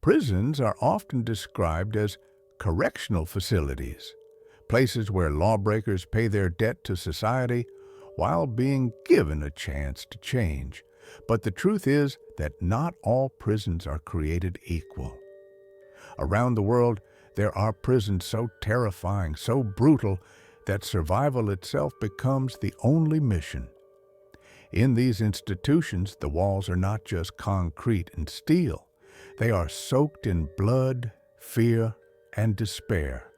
Prisons are often described as correctional facilities, places where lawbreakers pay their debt to society while being given a chance to change. But the truth is that not all prisons are created equal. Around the world, there are prisons so terrifying, so brutal, that survival itself becomes the only mission. In these institutions, the walls are not just concrete and steel. They are soaked in blood, fear, and despair.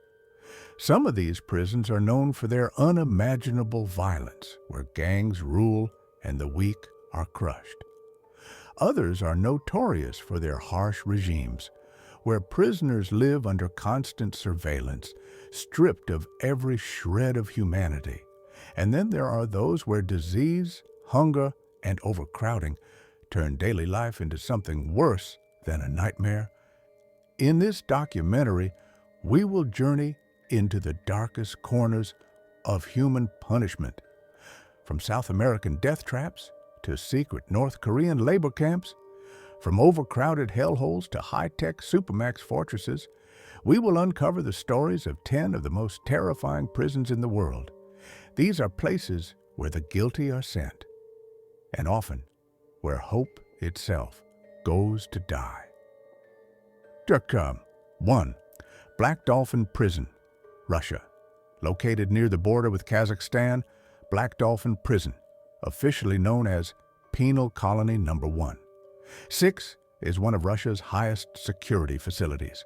Some of these prisons are known for their unimaginable violence, where gangs rule and the weak are crushed. Others are notorious for their harsh regimes, where prisoners live under constant surveillance, stripped of every shred of humanity. And then there are those where disease, hunger, and overcrowding turn daily life into something worse than a nightmare. In this documentary, we will journey into the darkest corners of human punishment, from South American death traps to secret North Korean labor camps, from overcrowded hellholes to high-tech supermax fortresses. We will uncover the stories of 10 of the most terrifying prisons in the world. These are places where the guilty are sent, and often where hope itself goes to die. 1. Black Dolphin Prison, Russia. Located near the border with Kazakhstan, Black Dolphin Prison, officially known as Penal Colony No. 1. 6 is one of Russia's highest security facilities.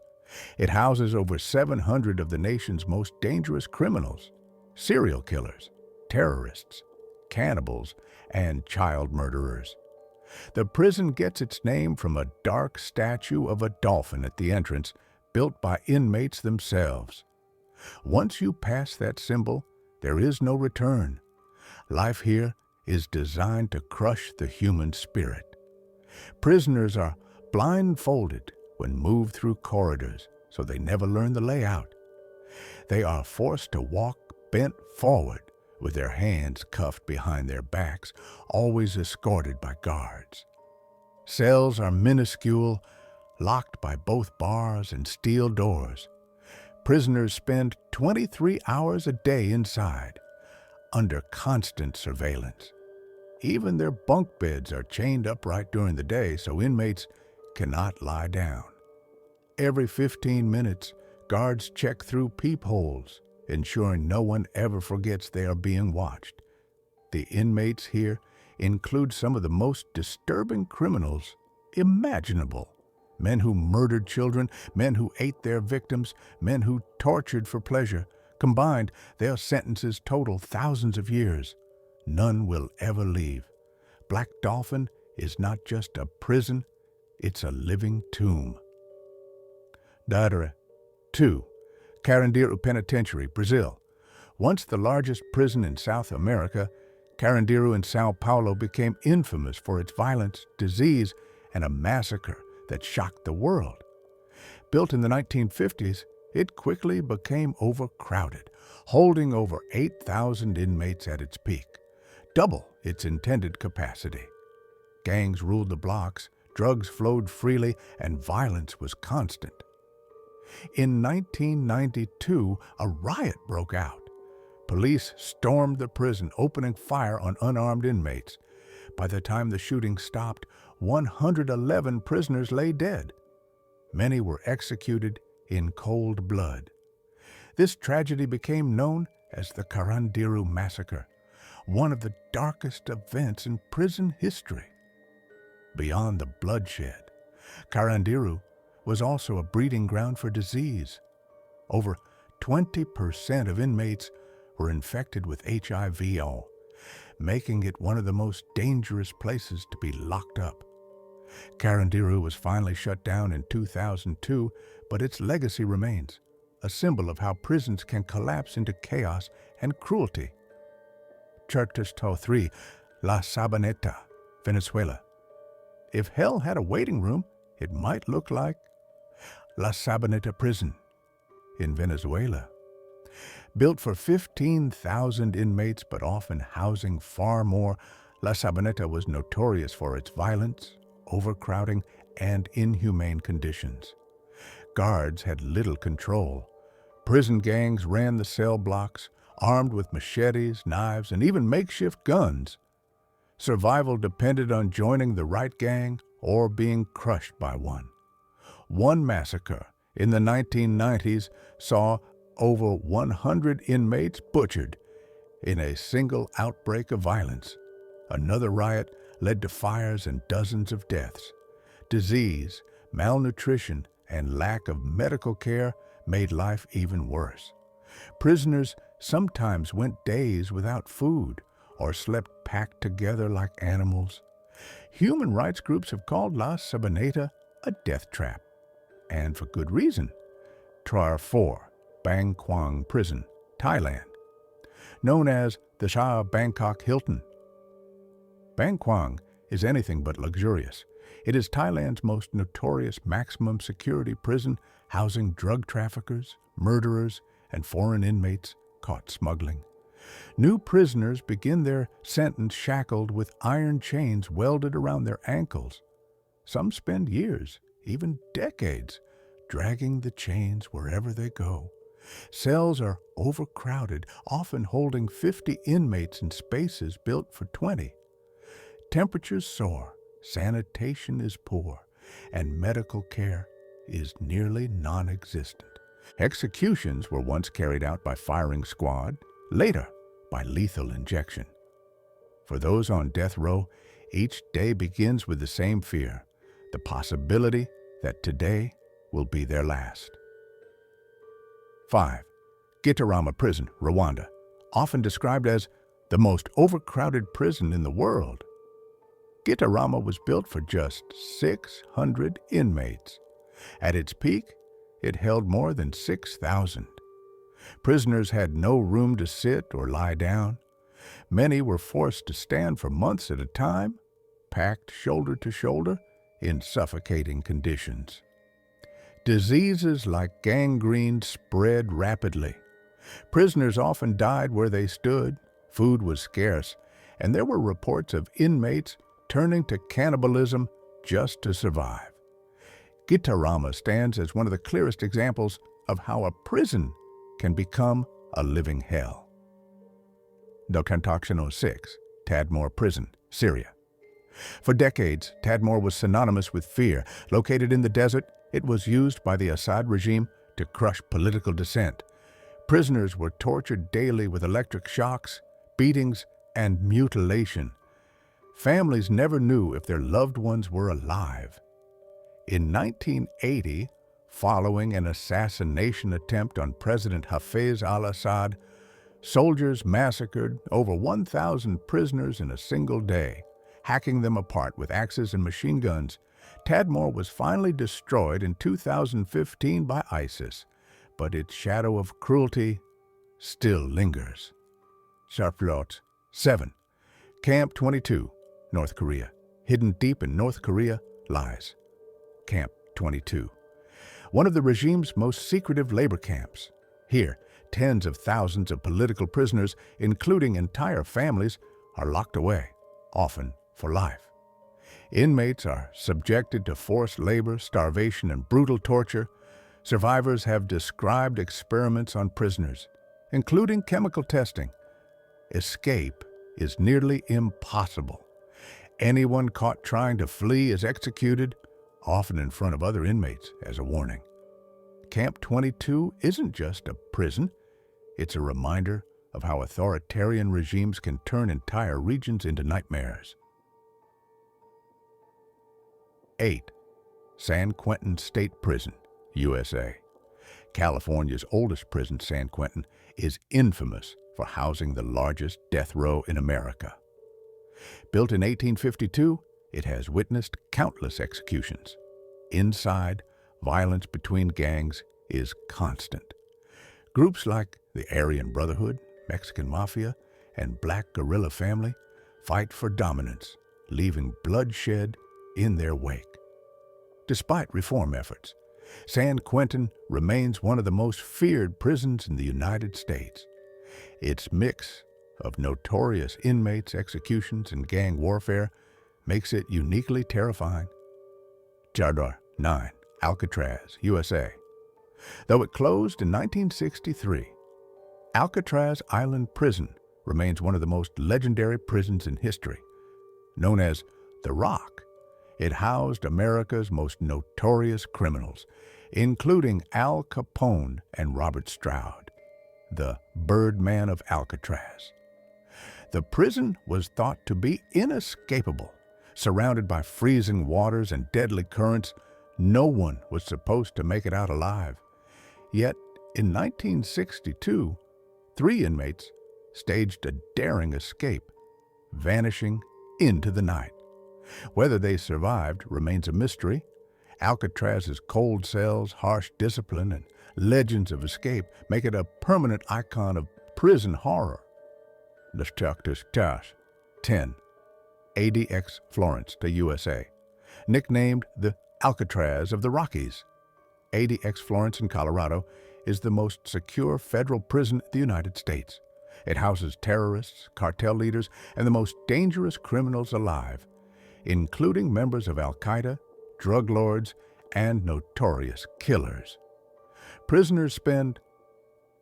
It houses over 700 of the nation's most dangerous criminals, serial killers, terrorists, cannibals, and child murderers. The prison gets its name from a dark statue of a dolphin at the entrance, built by inmates themselves. Once you pass that symbol, there is no return. Life here is designed to crush the human spirit. Prisoners are blindfolded when moved through corridors, so they never learn the layout. They are forced to walk bent forward with their hands cuffed behind their backs, always escorted by guards. Cells are minuscule, locked by both bars and steel doors. Prisoners spend 23 hours a day inside, under constant surveillance. Even their bunk beds are chained upright during the day so inmates cannot lie down. Every 15 minutes, guards check through peepholes, ensuring no one ever forgets they are being watched. The inmates here include some of the most disturbing criminals imaginable. Men who murdered children, men who ate their victims, men who tortured for pleasure. Combined, their sentences total thousands of years. None will ever leave. Black Dolphin is not just a prison, it's a living tomb. 2. Carandiru Penitentiary, Brazil. Once the largest prison in South America, Carandiru in São Paulo became infamous for its violence, disease, and a massacre that shocked the world. Built in the 1950s, it quickly became overcrowded, holding over 8,000 inmates at its peak, double its intended capacity. Gangs ruled the blocks, drugs flowed freely, and violence was constant. In 1992, a riot broke out. Police stormed the prison, opening fire on unarmed inmates. By the time the shooting stopped, 111 prisoners lay dead. Many were executed in cold blood. This tragedy became known as the Carandiru Massacre, one of the darkest events in prison history. Beyond the bloodshed, Carandiru was also a breeding ground for disease. Over 20% of inmates were infected with HIV, making it one of the most dangerous places to be locked up. Carandiru was finally shut down in 2002, but its legacy remains, a symbol of how prisons can collapse into chaos and cruelty. 3. La Sabaneta, Venezuela. If hell had a waiting room, it might look like La Sabaneta Prison in Venezuela. Built for 15,000 inmates but often housing far more, La Sabaneta was notorious for its violence, overcrowding, and inhumane conditions. Guards had little control. Prison gangs ran the cell blocks, armed with machetes, knives, and even makeshift guns. Survival depended on joining the right gang or being crushed by one. One massacre in the 1990s saw over 100 inmates butchered in a single outbreak of violence. Another riot led to fires and dozens of deaths. Disease, malnutrition, and lack of medical care made life even worse. Prisoners sometimes went days without food or slept packed together like animals. Human rights groups have called La Sabaneta a death trap, and for good reason. Trar 4, Bang Kwang Prison, Thailand, known as the Shah Bangkok Hilton. Bang Kwang is anything but luxurious. It is Thailand's most notorious maximum security prison, housing drug traffickers, murderers, and foreign inmates caught smuggling. New prisoners begin their sentence shackled with iron chains welded around their ankles. Some spend years, even decades, dragging the chains wherever they go. Cells are overcrowded, often holding 50 inmates in spaces built for 20. Temperatures soar, sanitation is poor, and medical care is nearly non-existent. Executions were once carried out by firing squad, later by lethal injection. For those on death row, each day begins with the same fear, the possibility that today will be their last. 5. Gitarama Prison, Rwanda, often described as the most overcrowded prison in the world. Gitarama was built for just 600 inmates. At its peak, it held more than 6,000. Prisoners had no room to sit or lie down. Many were forced to stand for months at a time, packed shoulder to shoulder in suffocating conditions. Diseases like gangrene spread rapidly. Prisoners often died where they stood, food was scarce, and there were reports of inmates turning to cannibalism just to survive. Gitarama stands as one of the clearest examples of how a prison can become a living hell. Dokantaksino 6, Tadmor Prison, Syria. For decades, Tadmor was synonymous with fear. Located in the desert, it was used by the Assad regime to crush political dissent. Prisoners were tortured daily with electric shocks, beatings, and mutilation. Families never knew if their loved ones were alive. In 1980, following an assassination attempt on President Hafez al-Assad, soldiers massacred over 1,000 prisoners in a single day, hacking them apart with axes and machine guns. Tadmor was finally destroyed in 2015 by ISIS, but its shadow of cruelty still lingers. Sharplot 7. Camp 22, North Korea. Hidden deep in North Korea lies Camp 22, one of the regime's most secretive labor camps. Here, tens of thousands of political prisoners, including entire families, are locked away, often for life. Inmates are subjected to forced labor, starvation, and brutal torture. Survivors have described experiments on prisoners, including chemical testing. Escape is nearly impossible. Anyone caught trying to flee is executed, often in front of other inmates as a warning. Camp 22 isn't just a prison, it's a reminder of how authoritarian regimes can turn entire regions into nightmares. 8. San Quentin State Prison, USA. California's oldest prison, San Quentin, is infamous for housing the largest death row in America. Built in 1852, it has witnessed countless executions. Inside, violence between gangs is constant. Groups like the Aryan Brotherhood, Mexican Mafia, and Black Guerrilla Family fight for dominance, leaving bloodshed in their wake. Despite reform efforts, San Quentin remains one of the most feared prisons in the United States. Its mix of notorious inmates, executions, and gang warfare makes it uniquely terrifying. Chardar 9, Alcatraz, USA. Though it closed in 1963, Alcatraz Island Prison remains one of the most legendary prisons in history. Known as the Rock, it housed America's most notorious criminals, including Al Capone and Robert Stroud, the Birdman of Alcatraz. The prison was thought to be inescapable. Surrounded by freezing waters and deadly currents, no one was supposed to make it out alive. Yet, in 1962, 3 inmates staged a daring escape, vanishing into the night. Whether they survived remains a mystery. Alcatraz's cold cells, harsh discipline, and legends of escape make it a permanent icon of prison horror. Let's talk this task. 10. ADX Florence to USA. Nicknamed the Alcatraz of the Rockies, ADX Florence in Colorado is the most secure federal prison in the United States. It houses terrorists, cartel leaders, and the most dangerous criminals alive, including members of Al-Qaeda, drug lords, and notorious killers. Prisoners spend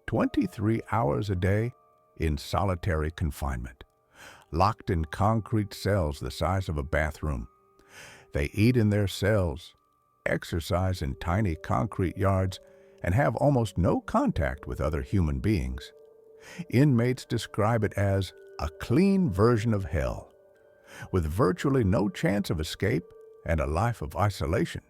23 hours a day in solitary confinement, locked in concrete cells the size of a bathroom. They eat in their cells, exercise in tiny concrete yards, and have almost no contact with other human beings. Inmates describe it as a clean version of hell, with virtually no chance of escape and a life of isolation.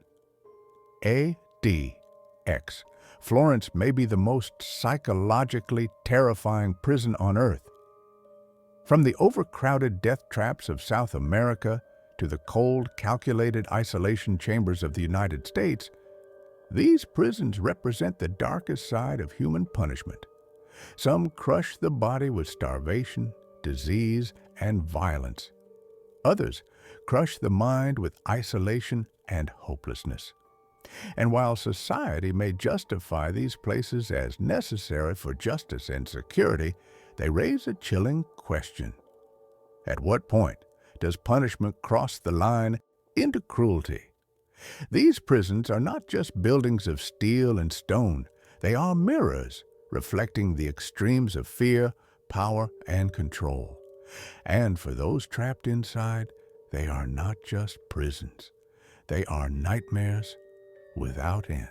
ADX Florence may be the most psychologically terrifying prison on earth. From the overcrowded death traps of South America to the cold, calculated isolation chambers of the United States, these prisons represent the darkest side of human punishment. Some crush the body with starvation, disease, and violence. Others crush the mind with isolation and hopelessness. And while society may justify these places as necessary for justice and security, they raise a chilling question. At what point does punishment cross the line into cruelty? These prisons are not just buildings of steel and stone. They are mirrors reflecting the extremes of fear, power, and control. And for those trapped inside, they are not just prisons. They are nightmares without end.